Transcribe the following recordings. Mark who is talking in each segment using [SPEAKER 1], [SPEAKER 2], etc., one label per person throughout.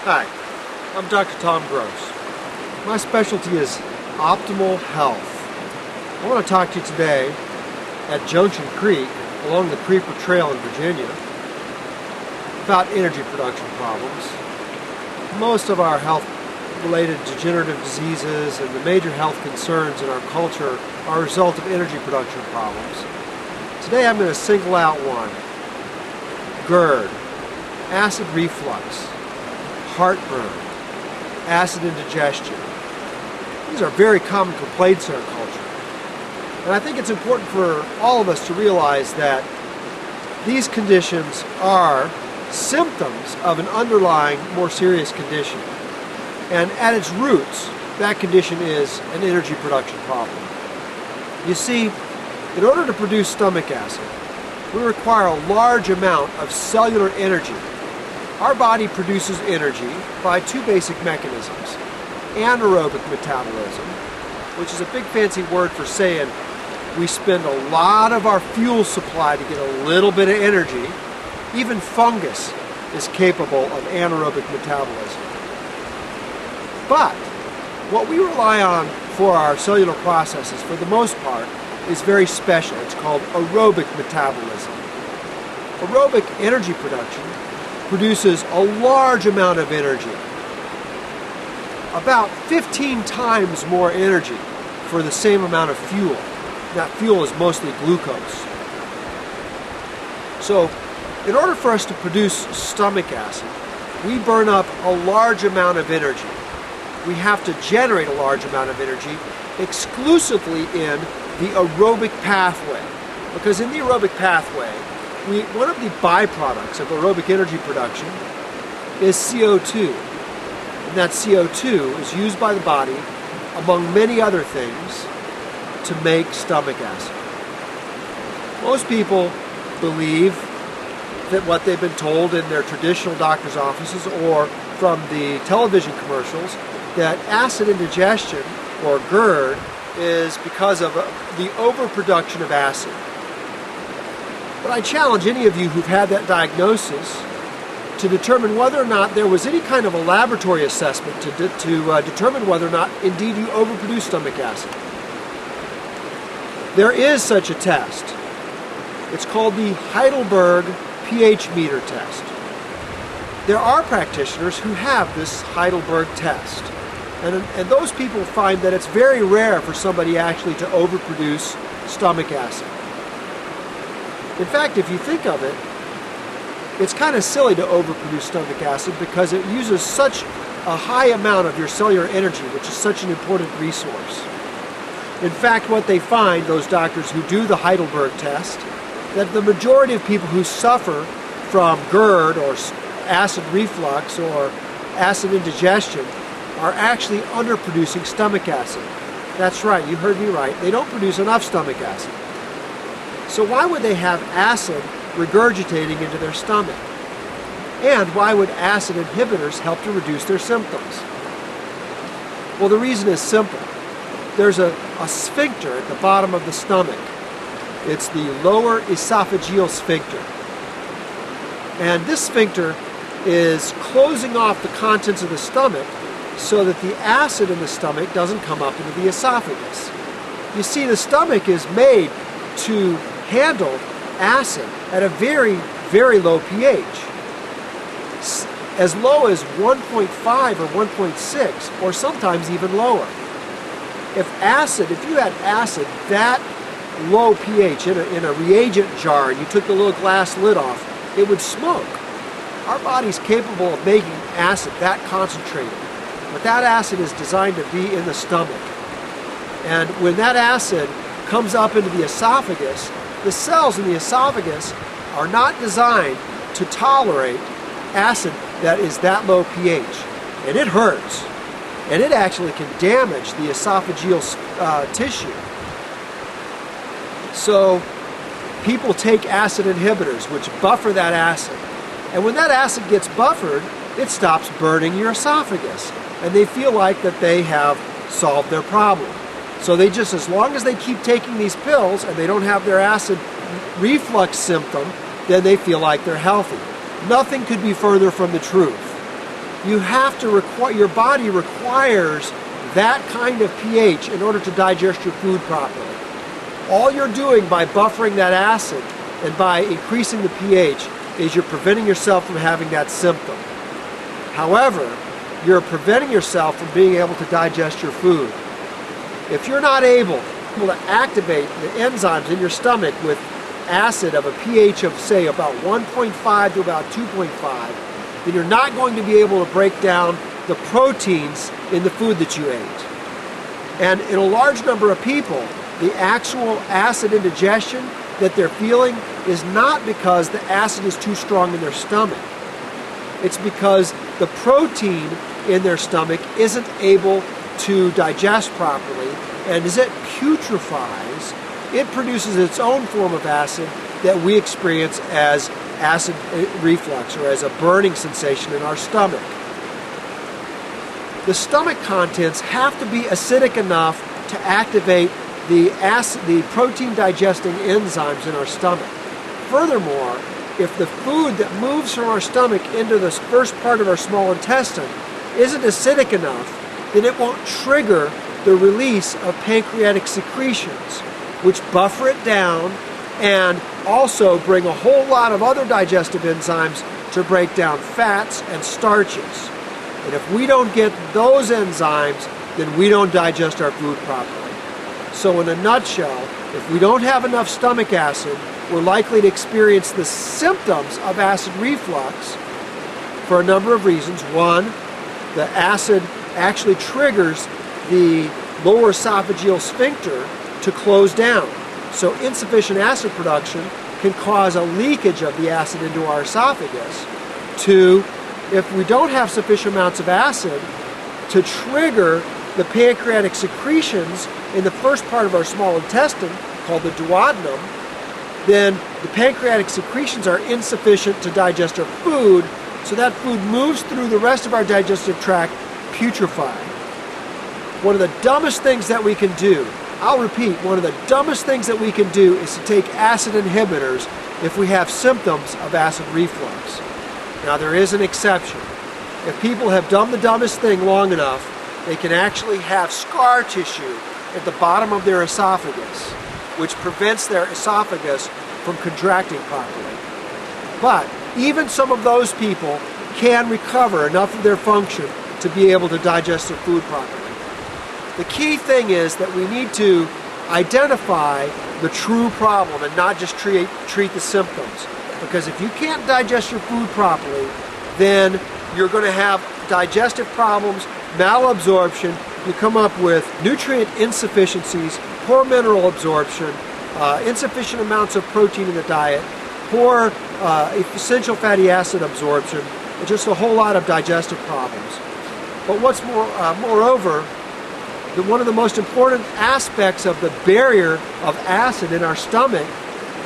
[SPEAKER 1] Hi, I'm Dr. Tom Gross. My specialty is optimal health. I want to talk to you today at Junction Creek along the Creeper Trail in Virginia about energy production problems. Most of our health-related degenerative diseases and the major health concerns in our culture are a result of energy production problems. Today I'm going to single out one: GERD, acid reflux, heartburn, acid indigestion. These are very common complaints in our culture. And I think it's important for all of us to realize that these conditions are symptoms of an underlying, more serious condition. And at its roots, that condition is an energy production problem. You see, in order to produce stomach acid, we require a large amount of cellular energy. Our body produces energy by two basic mechanisms: anaerobic metabolism, which is a big fancy word for saying we spend a lot of our fuel supply to get a little bit of energy. Even fungus is capable of anaerobic metabolism. But what we rely on for our cellular processes, for the most part, is very special. It's called aerobic metabolism. Aerobic energy production produces a large amount of energy, about 15 times more energy for the same amount of fuel. That fuel is mostly glucose. So, in order for us to produce stomach acid, we burn up a large amount of energy. We have to generate a large amount of energy exclusively in the aerobic pathway. Because in the aerobic pathway, one of the byproducts of aerobic energy production is CO2. And that CO2 is used by the body, among many other things, to make stomach acid. Most people believe that what they've been told in their traditional doctor's offices or from the television commercials, that acid indigestion, or GERD, is because of the overproduction of acid. But I challenge any of you who've had that diagnosis to determine whether or not there was any kind of a laboratory assessment to determine whether or not indeed you overproduce stomach acid. There is such a test. It's called the Heidelberg pH meter test. There are practitioners who have this Heidelberg test. And those people find that it's very rare for somebody actually to overproduce stomach acid. In fact, if you think of it, it's kind of silly to overproduce stomach acid because it uses such a high amount of your cellular energy, which is such an important resource. In fact, what they find, those doctors who do the Heidelberg test, that the majority of people who suffer from GERD or acid reflux or acid indigestion are actually underproducing stomach acid. That's right, you heard me right. They don't produce enough stomach acid. So why would they have acid regurgitating into their stomach? And why would acid inhibitors help to reduce their symptoms? Well, the reason is simple. There's a sphincter at the bottom of the stomach. It's the lower esophageal sphincter. And this sphincter is closing off the contents of the stomach so that the acid in the stomach doesn't come up into the esophagus. You see, the stomach is made to handle acid at a very, very low pH. As low as 1.5 or 1.6, or sometimes even lower. If you had acid that low pH in a reagent jar and you took the little glass lid off, it would smoke. Our body's capable of making acid that concentrated, but that acid is designed to be in the stomach. And when that acid comes up into the esophagus, the cells in the esophagus are not designed to tolerate acid that is that low pH. And it hurts. And it actually can damage the esophageal tissue. So people take acid inhibitors, which buffer that acid. And when that acid gets buffered, it stops burning your esophagus. And they feel like that they have solved their problem. So they just, as long as they keep taking these pills and they don't have their acid reflux symptom, then they feel like they're healthy. Nothing could be further from the truth. you have to your body requires that kind of pH in order to digest your food properly. All you're doing by buffering that acid and by increasing the pH is you're preventing yourself from having that symptom. However, you're preventing yourself from being able to digest your food. If you're not able to activate the enzymes in your stomach with acid of a pH of, say, about 1.5 to about 2.5, then you're not going to be able to break down the proteins in the food that you ate. And in a large number of people, the actual acid indigestion that they're feeling is not because the acid is too strong in their stomach. It's because the protein in their stomach isn't able to digest properly, and as it putrefies, it produces its own form of acid that we experience as acid reflux, or as a burning sensation in our stomach. The stomach contents have to be acidic enough to activate the protein digesting enzymes in our stomach. Furthermore, if the food that moves from our stomach into the first part of our small intestine isn't acidic enough, then it won't trigger the release of pancreatic secretions, which buffer it down and also bring a whole lot of other digestive enzymes to break down fats and starches. And if we don't get those enzymes, then we don't digest our food properly. So in a nutshell, if we don't have enough stomach acid, we're likely to experience the symptoms of acid reflux for a number of reasons. One, the acid actually triggers the lower esophageal sphincter to close down. So insufficient acid production can cause a leakage of the acid into our esophagus. Two, if we don't have sufficient amounts of acid to trigger the pancreatic secretions in the first part of our small intestine, called the duodenum, then the pancreatic secretions are insufficient to digest our food, so that food moves through the rest of our digestive tract putrefying. One of the dumbest things that we can do, I'll repeat, one of the dumbest things that we can do is to take acid inhibitors if we have symptoms of acid reflux. Now there is an exception. If people have done the dumbest thing long enough, they can actually have scar tissue at the bottom of their esophagus, which prevents their esophagus from contracting properly. But even some of those people can recover enough of their function to be able to digest their food properly. The key thing is that we need to identify the true problem and not just treat the symptoms. Because if you can't digest your food properly, then you're going to have digestive problems, malabsorption, you come up with nutrient insufficiencies, poor mineral absorption, insufficient amounts of protein in the diet, poor essential fatty acid absorption, and just a whole lot of digestive problems. But what's moreover, one of the most important aspects of the barrier of acid in our stomach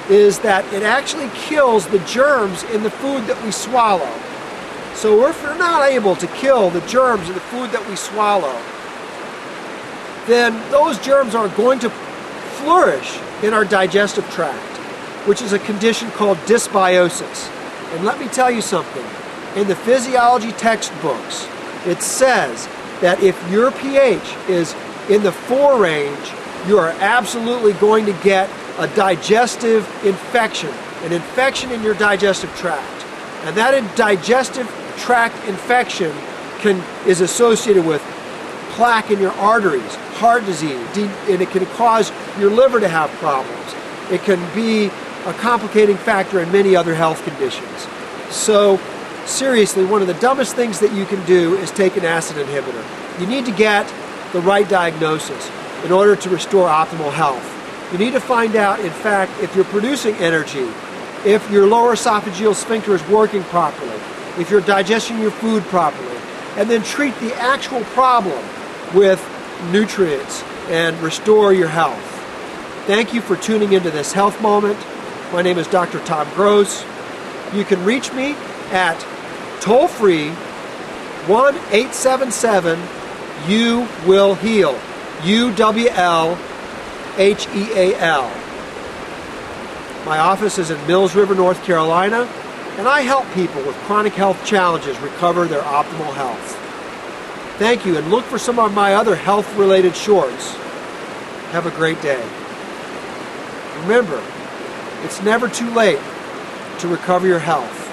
[SPEAKER 1] is that it actually kills the germs in the food that we swallow. So if we're not able to kill the germs in the food that we swallow, then those germs are going to flourish in our digestive tract, which is a condition called dysbiosis. And let me tell you something. In the physiology textbooks, it says that if your pH is in the 4 range, you are absolutely going to get a digestive infection, an infection in your digestive tract. And that digestive tract infection is associated with plaque in your arteries, heart disease, and it can cause your liver to have problems. It can be a complicating factor in many other health conditions. So seriously, one of the dumbest things that you can do is take an acid inhibitor. You need to get the right diagnosis in order to restore optimal health. You need to find out, in fact, if you're producing energy, if your lower esophageal sphincter is working properly, if you're digesting your food properly, and then treat the actual problem with nutrients and restore your health. Thank you for tuning into this health moment. My name is Dr. Tom Gross. You can reach me at toll-free 1-877-YOU-WILL-HEAL, UWLHEAL. My office is in Mills River, North Carolina, and I help people with chronic health challenges recover their optimal health. Thank you, and look for some of my other health-related shorts. Have a great day. Remember, it's never too late to recover your health.